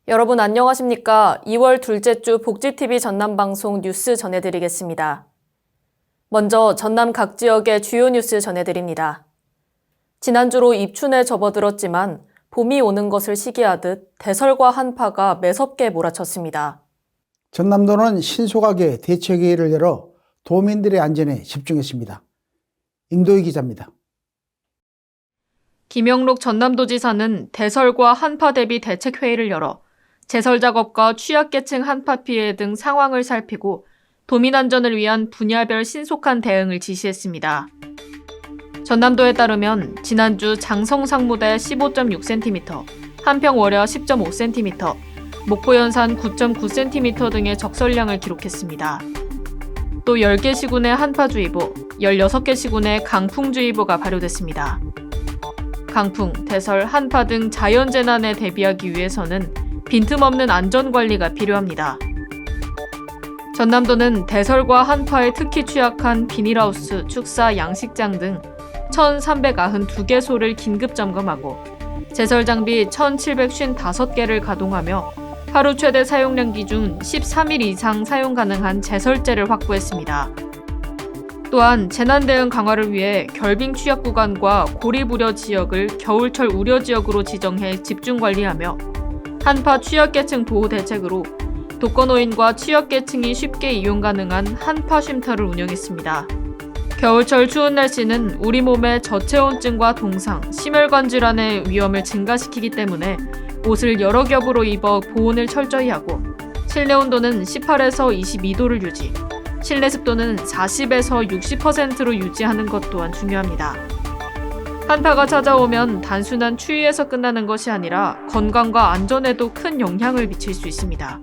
여러분 안녕하십니까? 2월 둘째 주 복지TV 전남방송 뉴스 전해드리겠습니다. 먼저 전남 각 지역의 주요 뉴스 전해드립니다. 지난주로 입춘에 접어들었지만 봄이 오는 것을 시기하듯 대설과 한파가 매섭게 몰아쳤습니다. 전남도는 신속하게 대책회의를 열어 도민들의 안전에 집중했습니다. 임도희 기자입니다. 김영록 전남도지사는 대설과 한파 대비 대책회의를 열어 제설 작업과 취약계층 한파 피해 등 상황을 살피고 도민 안전을 위한 분야별 신속한 대응을 지시했습니다. 전남도에 따르면 지난주 장성상무대 15.6cm, 한평월야 10.5cm, 목포연산 9.9cm 등의 적설량을 기록했습니다. 또 10개 시군의 한파주의보, 16개 시군의 강풍주의보가 발효됐습니다. 강풍, 대설, 한파 등 자연재난에 대비하기 위해서는 빈틈없는 안전관리가 필요합니다. 전남도는 대설과 한파에 특히 취약한 비닐하우스, 축사, 양식장 등 1,392개소를 긴급 점검하고 제설 장비 1,755개를 가동하며 하루 최대 사용량 기준 13일 이상 사용 가능한 제설제를 확보했습니다. 또한 재난 대응 강화를 위해 결빙 취약 구간과 고립 우려 지역을 겨울철 우려 지역으로 지정해 집중 관리하며 한파 취약계층 보호 대책으로 독거노인과 취약계층이 쉽게 이용 가능한 한파 쉼터를 운영했습니다. 겨울철 추운 날씨는 우리 몸의 저체온증과 동상, 심혈관 질환의 위험을 증가시키기 때문에 옷을 여러 겹으로 입어 보온을 철저히 하고 실내 온도는 18에서 22도를 유지, 실내 습도는 40에서 60%로 유지하는 것 또한 중요합니다. 한파가 찾아오면 단순한 추위에서 끝나는 것이 아니라 건강과 안전에도 큰 영향을 미칠 수 있습니다.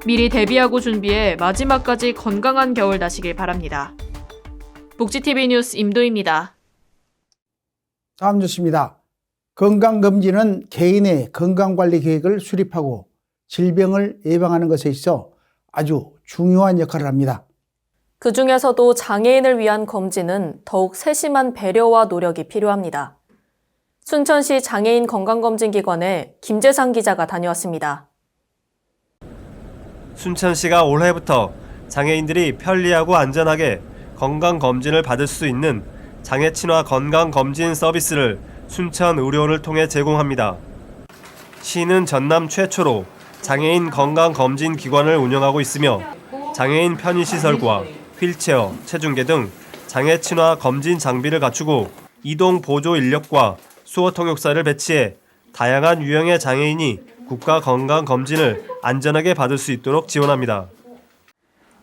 미리 대비하고 준비해 마지막까지 건강한 겨울 나시길 바랍니다. 복지TV 뉴스 임도희입니다. 다음 뉴스입니다. 건강검진은 개인의 건강관리 계획을 수립하고 질병을 예방하는 것에 있어 아주 중요한 역할을 합니다. 그 중에서도 장애인을 위한 검진은 더욱 세심한 배려와 노력이 필요합니다. 순천시 장애인 건강검진기관에 김재상 기자가 다녀왔습니다. 순천시가 올해부터 장애인들이 편리하고 안전하게 건강검진을 받을 수 있는 장애친화 건강검진 서비스를 순천의료원을 통해 제공합니다. 시는 전남 최초로 장애인 건강검진기관을 운영하고 있으며 장애인 편의시설과 휠체어, 체중계 등 장애친화 검진 장비를 갖추고 이동 보조 인력과 수어 통역사를 배치해 다양한 유형의 장애인이 국가 건강검진을 안전하게 받을 수 있도록 지원합니다.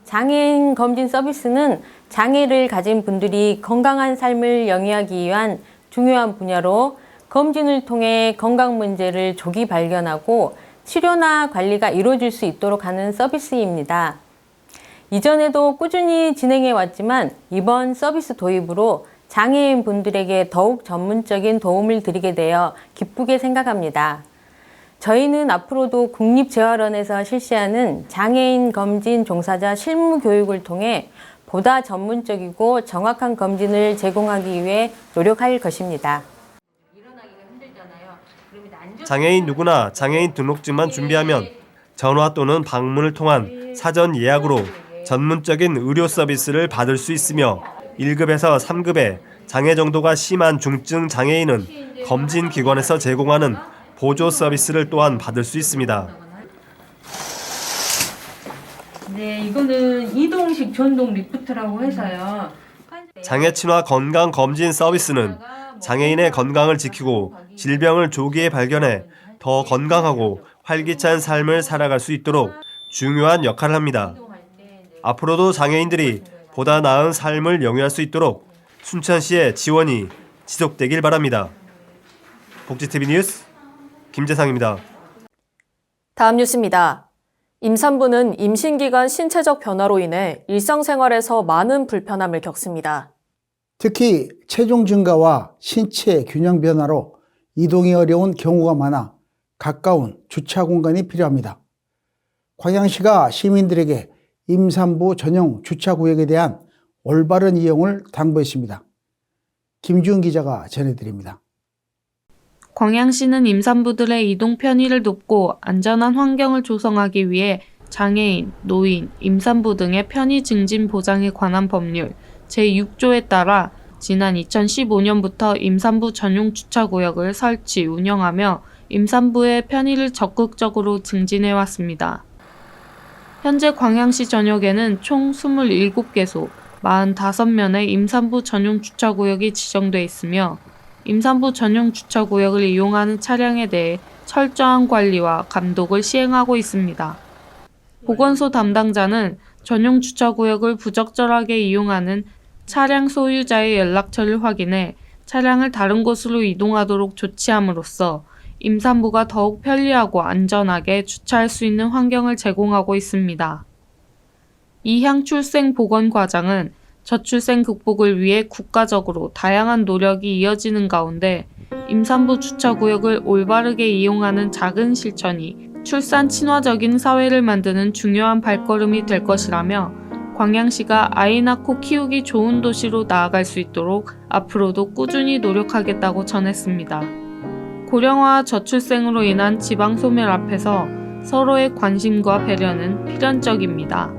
장애인 검진 서비스는 장애를 가진 분들이 건강한 삶을 영위하기 위한 중요한 분야로 검진을 통해 건강 문제를 조기 발견하고 치료나 관리가 이루어질 수 있도록 하는 서비스입니다. 이전에도 꾸준히 진행해 왔지만 이번 서비스 도입으로 장애인 분들에게 더욱 전문적인 도움을 드리게 되어 기쁘게 생각합니다. 저희는 앞으로도 국립재활원에서 실시하는 장애인 검진 종사자 실무 교육을 통해 보다 전문적이고 정확한 검진을 제공하기 위해 노력할 것입니다. 장애인 누구나 장애인 등록증만 준비하면 전화 또는 방문을 통한 사전 예약으로 전문적인 의료 서비스를 받을 수 있으며 1급에서 3급의 장애 정도가 심한 중증 장애인은 검진기관에서 제공하는 보조 서비스를 또한 받을 수 있습니다. 네, 이거는 이동식 전동 리프트라고 해서요. 장애친화 건강검진 서비스는 장애인의 건강을 지키고 질병을 조기에 발견해 더 건강하고 활기찬 삶을 살아갈 수 있도록 중요한 역할을 합니다. 앞으로도 장애인들이 보다 나은 삶을 영위할 수 있도록 순천시의 지원이 지속되길 바랍니다. 복지TV 뉴스 김재상입니다. 다음 뉴스입니다. 임산부는 임신기간 신체적 변화로 인해 일상생활에서 많은 불편함을 겪습니다. 특히 체중 증가와 신체 균형 변화로 이동이 어려운 경우가 많아 가까운 주차 공간이 필요합니다. 광양시가 시민들에게 임산부 전용 주차 구역에 대한 올바른 이용을 당부했습니다. 김주은 기자가 전해드립니다. 광양시는 임산부들의 이동 편의를 돕고 안전한 환경을 조성하기 위해 장애인, 노인, 임산부 등의 편의 증진 보장에 관한 법률 제6조에 따라 지난 2015년부터 임산부 전용 주차구역을 설치, 운영하며 임산부의 편의를 적극적으로 증진해 왔습니다. 현재 광양시 전역에는 총 27개소, 45면의 임산부 전용 주차구역이 지정돼 있으며 임산부 전용 주차구역을 이용하는 차량에 대해 철저한 관리와 감독을 시행하고 있습니다. 보건소 담당자는 전용 주차구역을 부적절하게 이용하는 차량 소유자의 연락처를 확인해 차량을 다른 곳으로 이동하도록 조치함으로써 임산부가 더욱 편리하고 안전하게 주차할 수 있는 환경을 제공하고 있습니다. 이향출생 보건과장은 저출생 극복을 위해 국가적으로 다양한 노력이 이어지는 가운데 임산부 주차구역을 올바르게 이용하는 작은 실천이 출산 친화적인 사회를 만드는 중요한 발걸음이 될 것이라며 광양시가 아이 낳고 키우기 좋은 도시로 나아갈 수 있도록 앞으로도 꾸준히 노력하겠다고 전했습니다. 고령화와 저출생으로 인한 지방 소멸 앞에서 서로의 관심과 배려는 필연적입니다.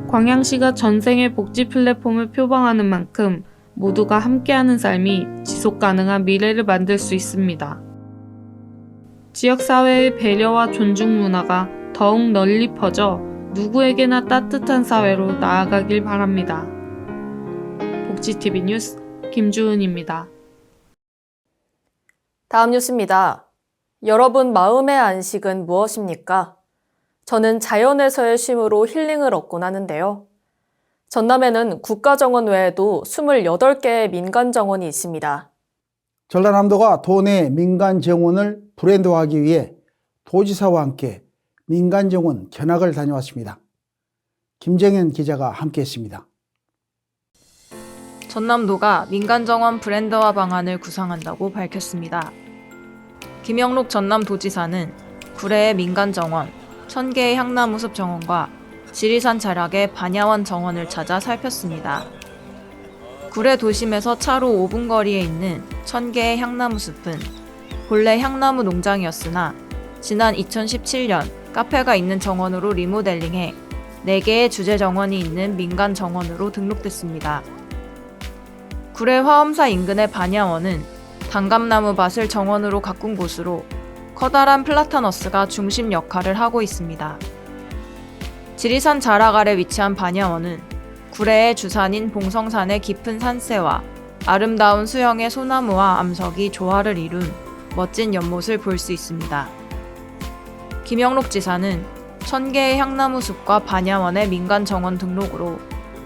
광양시가 전생의 복지 플랫폼을 표방하는 만큼 모두가 함께하는 삶이 지속가능한 미래를 만들 수 있습니다. 지역사회의 배려와 존중 문화가 더욱 널리 퍼져 누구에게나 따뜻한 사회로 나아가길 바랍니다. 복지TV 뉴스 김주은입니다. 다음 뉴스입니다. 여러분 마음의 안식은 무엇입니까? 저는 자연에서의 쉼으로 힐링을 얻곤 하는데요. 전남에는 국가정원 외에도 28개의 민간정원이 있습니다. 전라남도가 도내 민간정원을 브랜드화하기 위해 도지사와 함께 민간정원 견학을 다녀왔습니다. 김정현 기자가 함께했습니다. 전남도가 민간정원 브랜드화 방안을 구상한다고 밝혔습니다. 김영록 전남도지사는 구례의 민간정원, 천개의 향나무숲 정원과 지리산 자락의 반야원 정원을 찾아 살폈습니다. 구례 도심에서 차로 5분 거리에 있는 천개의 향나무숲은 본래 향나무 농장이었으나 지난 2017년 카페가 있는 정원으로 리모델링해 4개의 주제 정원이 있는 민간 정원으로 등록됐습니다. 구례 화엄사 인근의 반야원은 단감나무 밭을 정원으로 가꾼 곳으로 커다란 플라타너스가 중심 역할을 하고 있습니다. 지리산 자락 아래 위치한 반야원은 구례의 주산인 봉성산의 깊은 산세와 아름다운 수영의 소나무와 암석이 조화를 이룬 멋진 연못을 볼 수 있습니다. 김영록 지사는 천개의 향나무숲과 반야원의 민간 정원 등록으로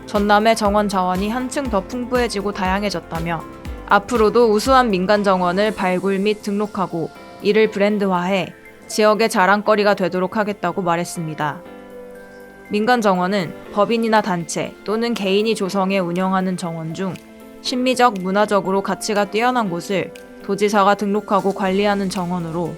전남의 정원 자원이 한층 더 풍부해지고 다양해졌다며 앞으로도 우수한 민간 정원을 발굴 및 등록하고 이를 브랜드화해 지역의 자랑거리가 되도록 하겠다고 말했습니다. 민간 정원은 법인이나 단체 또는 개인이 조성해 운영하는 정원 중 심미적, 문화적으로 가치가 뛰어난 곳을 도지사가 등록하고 관리하는 정원으로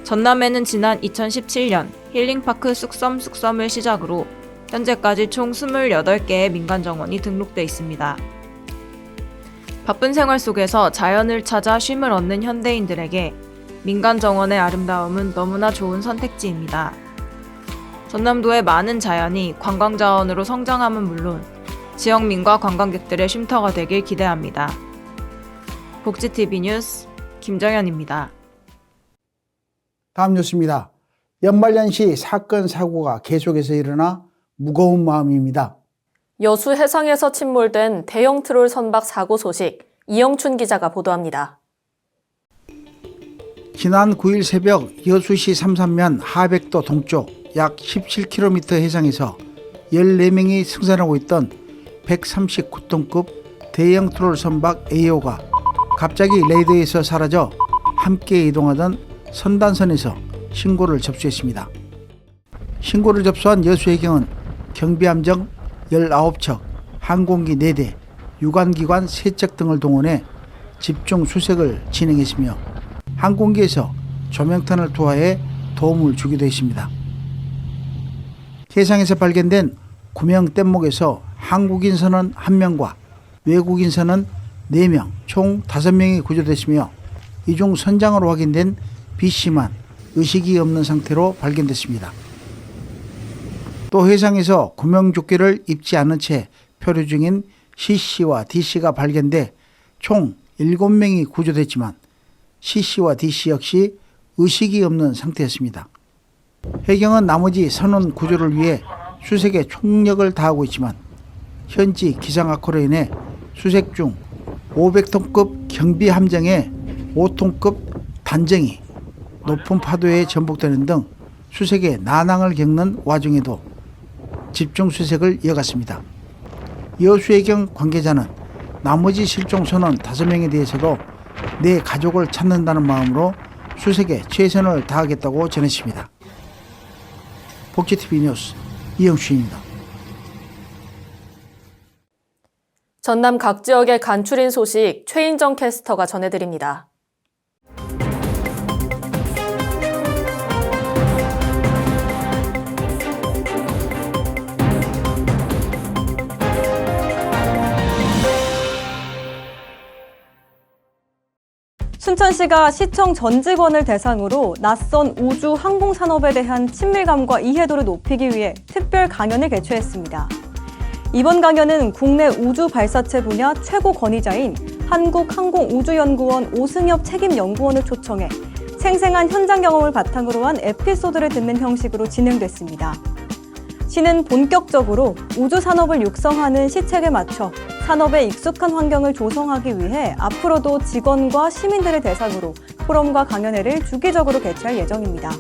전남에는 지난 2017년 힐링파크 쑥섬을 시작으로 현재까지 총 28개의 민간 정원이 등록돼 있습니다. 바쁜 생활 속에서 자연을 찾아 쉼을 얻는 현대인들에게 민간 정원의 아름다움은 너무나 좋은 선택지입니다. 전남도의 많은 자연이 관광자원으로 성장함은 물론 지역민과 관광객들의 쉼터가 되길 기대합니다. 복지TV 뉴스 김정현입니다. 다음 뉴스입니다. 연말연시 사건 사고가 계속해서 일어나 무거운 마음입니다. 여수 해상에서 침몰된 대형 트롤 선박 사고 소식 이영춘 기자가 보도합니다. 지난 9일 새벽 여수시 삼산면 하백도 동쪽 약 17km 해상에서 14명이 승선하고 있던 139톤급 대형 트롤 선박 A호가 갑자기 레이더에서 사라져 함께 이동하던 선단선에서 신고를 접수했습니다. 신고를 접수한 여수해경은 경비함정 19척, 항공기 4대, 유관기관 3척 등을 동원해 집중 수색을 진행했으며 항공기에서 조명탄을 투하해 도움을 주기도 했습니다. 해상에서 발견된 구명 뗏목에서 한국인 선원 1명과 외국인 선원 4명, 총 5명이 구조됐으며 이 중 선장으로 확인된 B씨만 의식이 없는 상태로 발견됐습니다. 또 해상에서 구명조끼를 입지 않은 채 표류 중인 C씨와 D씨가 발견돼 총 7명이 구조됐지만 C씨와 D씨 역시 의식이 없는 상태였습니다. 해경은 나머지 선원 구조를 위해 수색에 총력을 다하고 있지만 현지 기상 악화로 인해 수색 중 500톤급 경비 함정에 5톤급 단정이 높은 파도에 전복되는 등 수색에 난항을 겪는 와중에도 집중 수색을 이어갔습니다. 여수해경 관계자는 나머지 실종 선원 5명에 대해서도 내 가족을 찾는다는 마음으로 수색에 최선을 다하겠다고 전했습니다. 복지TV 뉴스 이영수입니다. 전남 각 지역의 간추린 소식 최인정 캐스터가 전해드립니다. 순천시가 시청 전 직원을 대상으로 낯선 우주 항공 산업에 대한 친밀감과 이해도를 높이기 위해 특별 강연을 개최했습니다. 이번 강연은 국내 우주 발사체 분야 최고 권위자인 한국항공우주연구원 오승엽 책임연구원을 초청해 생생한 현장 경험을 바탕으로 한 에피소드를 듣는 형식으로 진행됐습니다. 시는 본격적으로 우주 산업을 육성하는 시책에 맞춰 산업에 익숙한 환경을 조성하기 위해 앞으로도 직원과 시민들을 대상으로 포럼과 강연회를 주기적으로 개최할 예정입니다.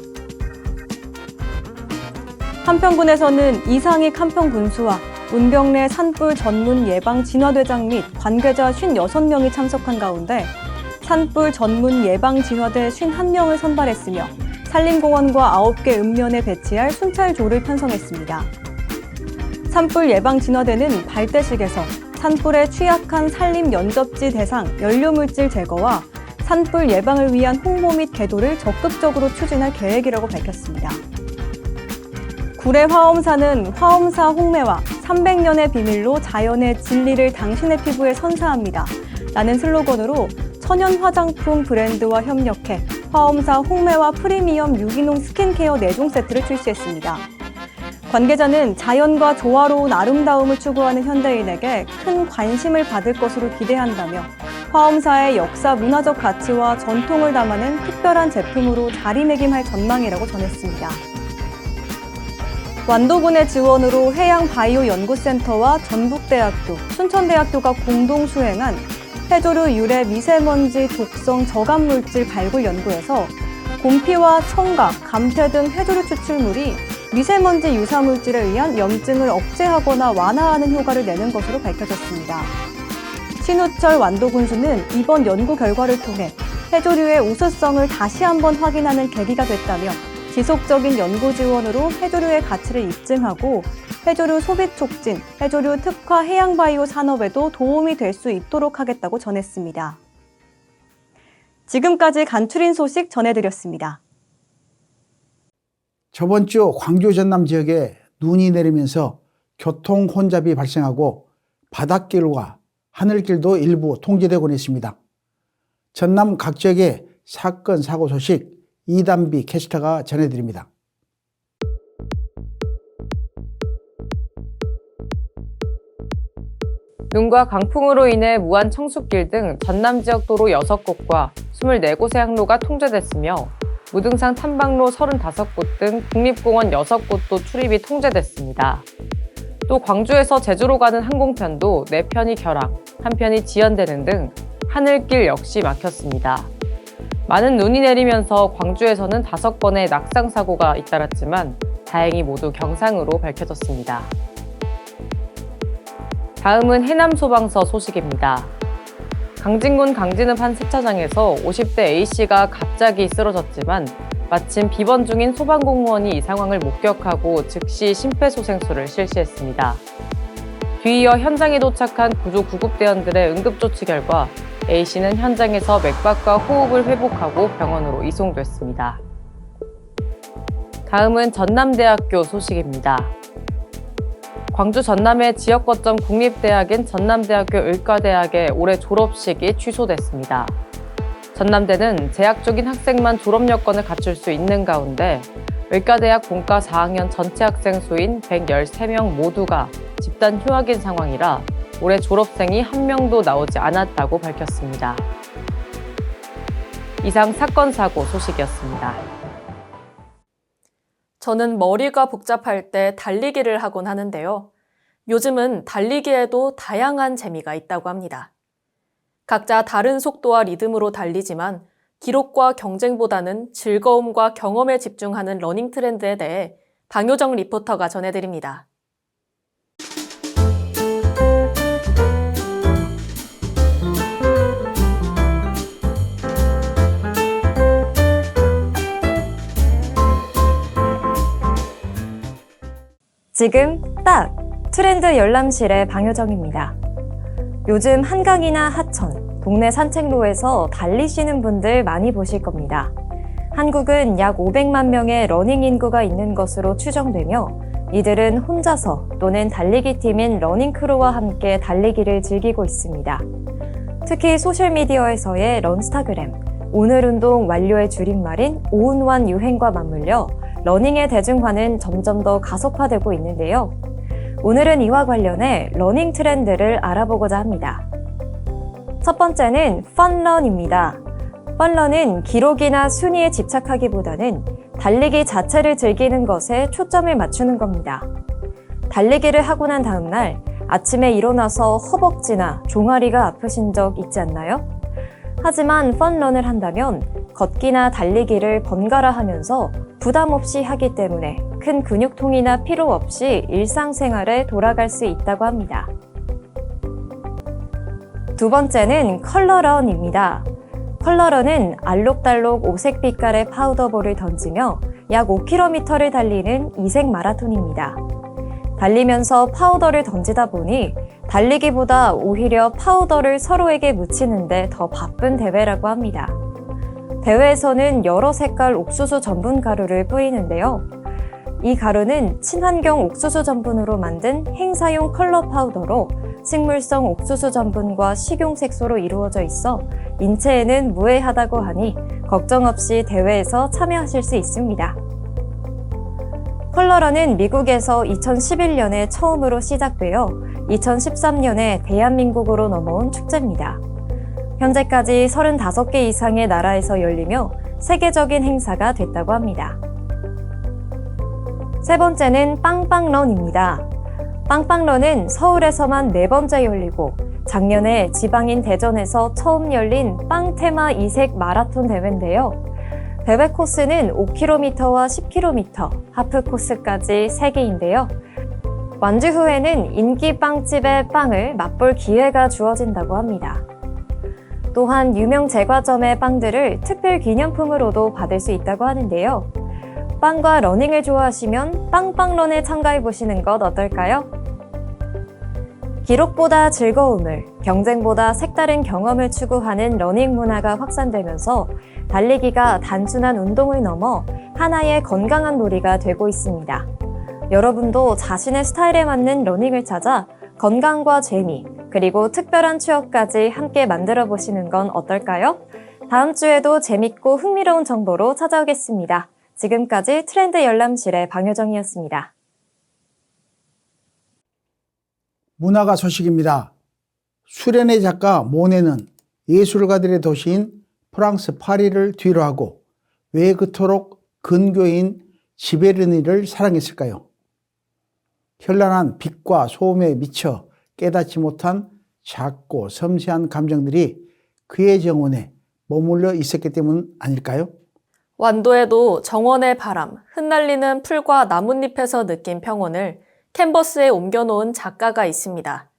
한평군에서는 이상익 한평군수와 문경래 산불 전문 예방 진화대장 및 관계자 56명이 참석한 가운데 산불 전문 예방 진화대 51명을 선발했으며 산림공원과 9개 읍면에 배치할 순찰조를 편성했습니다. 산불 예방 진화대는 발대식에서 산불에 취약한 산림 연접지 대상 연료물질 제거와 산불 예방을 위한 홍보 및 계도를 적극적으로 추진할 계획이라고 밝혔습니다. 구례 화엄사는 화엄사 홍매와 300년의 비밀로 자연의 진리를 당신의 피부에 선사합니다. 라는 슬로건으로 천연 화장품 브랜드와 협력해 화엄사 홍매와 프리미엄 유기농 스킨케어 4종 세트를 출시했습니다. 관계자는 자연과 조화로운 아름다움을 추구하는 현대인에게 큰 관심을 받을 것으로 기대한다며 화엄사의 역사 문화적 가치와 전통을 담아낸 특별한 제품으로 자리매김할 전망이라고 전했습니다. 완도군의 지원으로 해양바이오연구센터와 전북대학교, 순천대학교가 공동 수행한 해조류 유래 미세먼지 독성 저감물질 발굴 연구에서 곰피와 청각, 감태 등 해조류 추출물이 미세먼지 유사물질에 의한 염증을 억제하거나 완화하는 효과를 내는 것으로 밝혀졌습니다. 신우철 완도군수는 이번 연구 결과를 통해 해조류의 우수성을 다시 한번 확인하는 계기가 됐다며 지속적인 연구 지원으로 해조류의 가치를 입증하고 해조류 소비 촉진, 해조류 특화 해양바이오 산업에도 도움이 될 수 있도록 하겠다고 전했습니다. 지금까지 간추린 소식 전해드렸습니다. 저번 주 광주 전남 지역에 눈이 내리면서 교통 혼잡이 발생하고 바닷길과 하늘길도 일부 통제되곤 했습니다. 전남 각 지역의 사건 사고 소식 이단비 캐스터가 전해드립니다. 눈과 강풍으로 인해 무안 청숫길 등 전남 지역 도로 6곳과 24곳의 항로가 통제됐으며 무등산 탐방로 35곳 등 국립공원 6곳도 출입이 통제됐습니다. 또 광주에서 제주로 가는 항공편도 4편이 결항, 1편이 지연되는 등 하늘길 역시 막혔습니다. 많은 눈이 내리면서 광주에서는 5건의 낙상 사고가 잇따랐지만 다행히 모두 경상으로 밝혀졌습니다. 다음은 해남소방서 소식입니다. 강진군 강진읍 한 세차장에서 50대 A씨가 갑자기 쓰러졌지만 마침 비번 중인 소방공무원이 이 상황을 목격하고 즉시 심폐소생술을 실시했습니다. 뒤이어 현장에 도착한 구조 구급대원들의 응급조치 결과 A씨는 현장에서 맥박과 호흡을 회복하고 병원으로 이송됐습니다. 다음은 전남대학교 소식입니다. 광주 전남의 지역 거점 국립대학인 전남대학교 의과대학의 올해 졸업식이 취소됐습니다. 전남대는 재학중인 학생만 졸업 여건을 갖출 수 있는 가운데 의과대학 본과 4학년 전체 학생 수인 113명 모두가 집단 휴학인 상황이라 올해 졸업생이 한 명도 나오지 않았다고 밝혔습니다. 이상 사건 사고 소식이었습니다. 저는 머리가 복잡할 때 달리기를 하곤 하는데요. 요즘은 달리기에도 다양한 재미가 있다고 합니다. 각자 다른 속도와 리듬으로 달리지만 기록과 경쟁보다는 즐거움과 경험에 집중하는 러닝 트렌드에 대해 방효정 리포터가 전해드립니다. 지금 딱 트렌드 열람실의 방효정입니다. 요즘 한강이나 하천, 동네 산책로에서 달리시는 분들 많이 보실 겁니다. 한국은 약 500만 명의 러닝 인구가 있는 것으로 추정되며 이들은 혼자서 또는 달리기 팀인 러닝크루와 함께 달리기를 즐기고 있습니다. 특히 소셜미디어에서의 런스타그램, 오늘 운동 완료의 줄임말인 오운완 유행과 맞물려 러닝의 대중화는 점점 더 가속화되고 있는데요. 오늘은 이와 관련해 러닝 트렌드를 알아보고자 합니다. 첫 번째는 펀런입니다. 펀런은 기록이나 순위에 집착하기보다는 달리기 자체를 즐기는 것에 초점을 맞추는 겁니다. 달리기를 하고 난 다음 날 아침에 일어나서 허벅지나 종아리가 아프신 적 있지 않나요? 하지만 펀런을 한다면 걷기나 달리기를 번갈아 하면서 부담 없이 하기 때문에 큰 근육통이나 피로 없이 일상생활에 돌아갈 수 있다고 합니다. 두 번째는 컬러런입니다. 컬러런은 알록달록 오색 빛깔의 파우더볼을 던지며 약 5km를 달리는 이색 마라톤입니다. 달리면서 파우더를 던지다 보니 달리기보다 오히려 파우더를 서로에게 묻히는데 더 바쁜 대회라고 합니다. 대회에서는 여러 색깔 옥수수 전분 가루를 뿌리는데요. 이 가루는 친환경 옥수수 전분으로 만든 행사용 컬러 파우더로 식물성 옥수수 전분과 식용색소로 이루어져 있어 인체에는 무해하다고 하니 걱정 없이 대회에서 참여하실 수 있습니다. 컬러런은 미국에서 2011년에 처음으로 시작되어 2013년에 대한민국으로 넘어온 축제입니다. 현재까지 35개 이상의 나라에서 열리며 세계적인 행사가 됐다고 합니다. 세 번째는 빵빵런입니다. 빵빵런은 서울에서만 4번째 열리고 작년에 지방인 대전에서 처음 열린 빵 테마 이색 마라톤 대회인데요. 대회 코스는 5km와 10km, 하프 코스까지 3개인데요. 완주 후에는 인기 빵집의 빵을 맛볼 기회가 주어진다고 합니다. 또한 유명 제과점의 빵들을 특별 기념품으로도 받을 수 있다고 하는데요. 빵과 러닝을 좋아하시면 빵빵런에 참가해보시는 것 어떨까요? 기록보다 즐거움을, 경쟁보다 색다른 경험을 추구하는 러닝 문화가 확산되면서 달리기가 단순한 운동을 넘어 하나의 건강한 놀이가 되고 있습니다. 여러분도 자신의 스타일에 맞는 러닝을 찾아 건강과 재미, 그리고 특별한 추억까지 함께 만들어 보시는 건 어떨까요? 다음 주에도 재밌고 흥미로운 정보로 찾아오겠습니다. 지금까지 트렌드 열람실의 방효정이었습니다. 문화가 소식입니다. 수련의 작가 모네는 예술가들의 도시인 프랑스 파리를 뒤로하고 왜 그토록 근교인 지베르니를 사랑했을까요? 현란한 빛과 소음에 미쳐 깨닫지 못한 작고 섬세한 감정들이 그의 정원에 머물러 있었기 때문 아닐까요? 완도에도 정원의 바람, 흩날리는 풀과 나뭇잎에서 느낀 평온을 캔버스에 옮겨놓은 작가가 있습니다.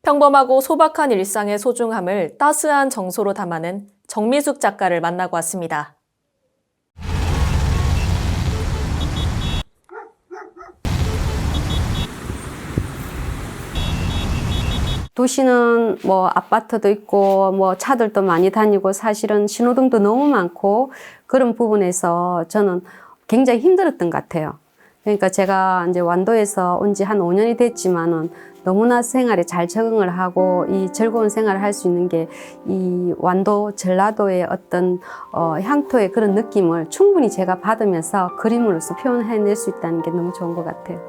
평범하고 소박한 일상의 소중함을 따스한 정서로 담아낸 정미숙 작가를 만나고 왔습니다. 도시는 뭐 아파트도 있고 뭐 차들도 많이 다니고 사실은 신호등도 너무 많고 그런 부분에서 저는 굉장히 힘들었던 것 같아요. 그러니까 제가 이제 완도에서 온 지 한 5년이 됐지만은 너무나 생활에 잘 적응을 하고 이 즐거운 생활을 할 수 있는 게 이 완도 전라도의 어떤 향토의 그런 느낌을 충분히 제가 받으면서 그림으로서 표현해낼 수 있다는 게 너무 좋은 것 같아요.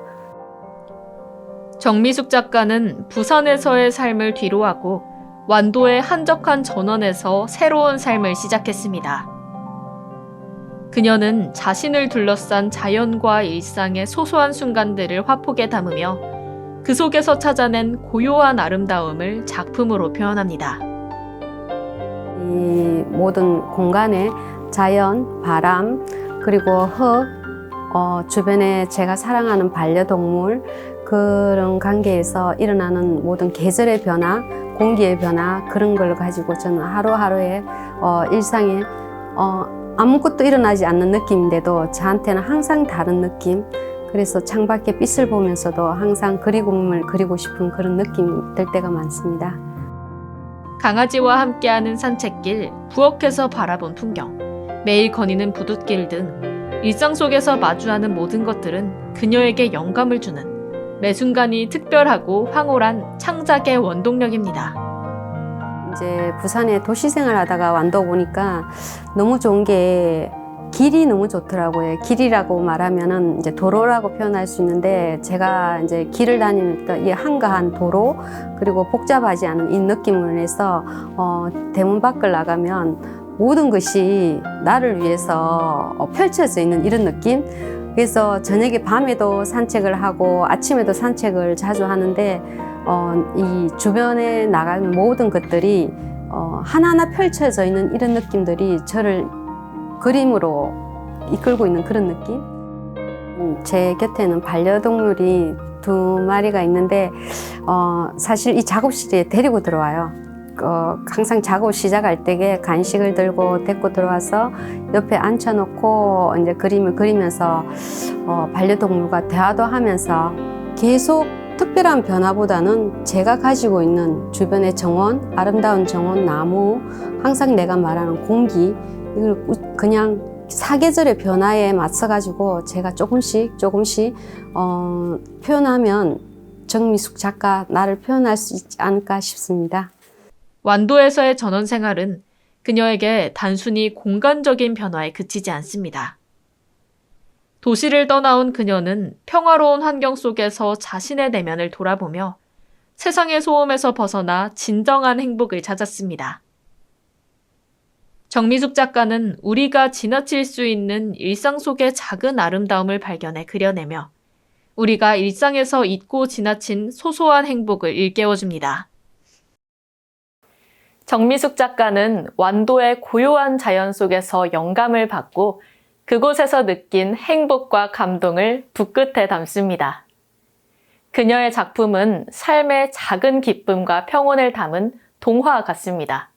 정미숙 작가는 부산에서의 삶을 뒤로하고 완도의 한적한 전원에서 새로운 삶을 시작했습니다. 그녀는 자신을 둘러싼 자연과 일상의 소소한 순간들을 화폭에 담으며 그 속에서 찾아낸 고요한 아름다움을 작품으로 표현합니다. 이 모든 공간에 자연, 바람, 그리고 흙, 주변에 제가 사랑하는 반려동물, 그런 관계에서 일어나는 모든 계절의 변화, 공기의 변화, 그런 걸 가지고 저는 하루하루의 일상에 아무것도 일어나지 않는 느낌인데도 저한테는 항상 다른 느낌, 그래서 창밖에 빛을 보면서도 항상 그림을 그리고 싶은 그런 느낌이 들 때가 많습니다. 강아지와 함께하는 산책길, 부엌에서 바라본 풍경, 매일 거니는 부둣길 등 일상 속에서 마주하는 모든 것들은 그녀에게 영감을 주는 매 순간이 특별하고 황홀한 창작의 원동력입니다. 이제 부산에 도시 생활하다가 완도 보니까 너무 좋은 게 길이 너무 좋더라고요. 길이라고 말하면은 이제 도로라고 표현할 수 있는데 제가 이제 길을 다니니까 이 한가한 도로 그리고 복잡하지 않은 이 느낌을 내서 대문 밖을 나가면 모든 것이 나를 위해서 펼쳐져 있는 이런 느낌. 그래서 저녁에 밤에도 산책을 하고 아침에도 산책을 자주 하는데 이 주변에 나가는 모든 것들이 하나하나 펼쳐져 있는 이런 느낌들이 저를 그림으로 이끌고 있는 그런 느낌? 제 곁에는 반려동물이 2마리가 있는데 사실 이 작업실에 데리고 들어와요. 항상 작업 시작할 때에 간식을 들고 데리고 들어와서 옆에 앉혀놓고 이제 그림을 그리면서 반려동물과 대화도 하면서 계속 특별한 변화보다는 제가 가지고 있는 주변의 정원, 아름다운 정원, 나무, 항상 내가 말하는 공기, 이걸 그냥 사계절의 변화에 맞서가지고 제가 조금씩 표현하면 정미숙 작가 나를 표현할 수 있지 않을까 싶습니다. 완도에서의 전원 생활은 그녀에게 단순히 공간적인 변화에 그치지 않습니다. 도시를 떠나온 그녀는 평화로운 환경 속에서 자신의 내면을 돌아보며 세상의 소음에서 벗어나 진정한 행복을 찾았습니다. 정미숙 작가는 우리가 지나칠 수 있는 일상 속의 작은 아름다움을 발견해 그려내며 우리가 일상에서 잊고 지나친 소소한 행복을 일깨워줍니다. 정미숙 작가는 완도의 고요한 자연 속에서 영감을 받고 그곳에서 느낀 행복과 감동을 붓끝에 담습니다. 그녀의 작품은 삶의 작은 기쁨과 평온을 담은 동화 같습니다.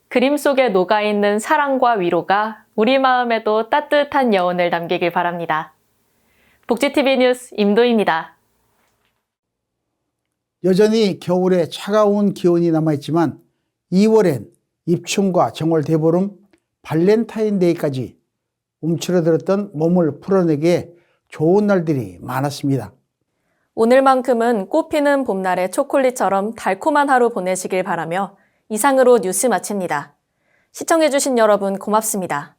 그림 속에 녹아있는 사랑과 위로가 우리 마음에도 따뜻한 여운을 남기길 바랍니다. 복지TV 뉴스 임도희입니다. 여전히 겨울에 차가운 기온이 남아있지만 2월엔 입춘과 정월 대보름, 발렌타인데이까지 움츠러들었던 몸을 풀어내기에 좋은 날들이 많았습니다. 오늘만큼은 꽃피는 봄날의 초콜릿처럼 달콤한 하루 보내시길 바라며 이상으로 뉴스 마칩니다. 시청해주신 여러분 고맙습니다.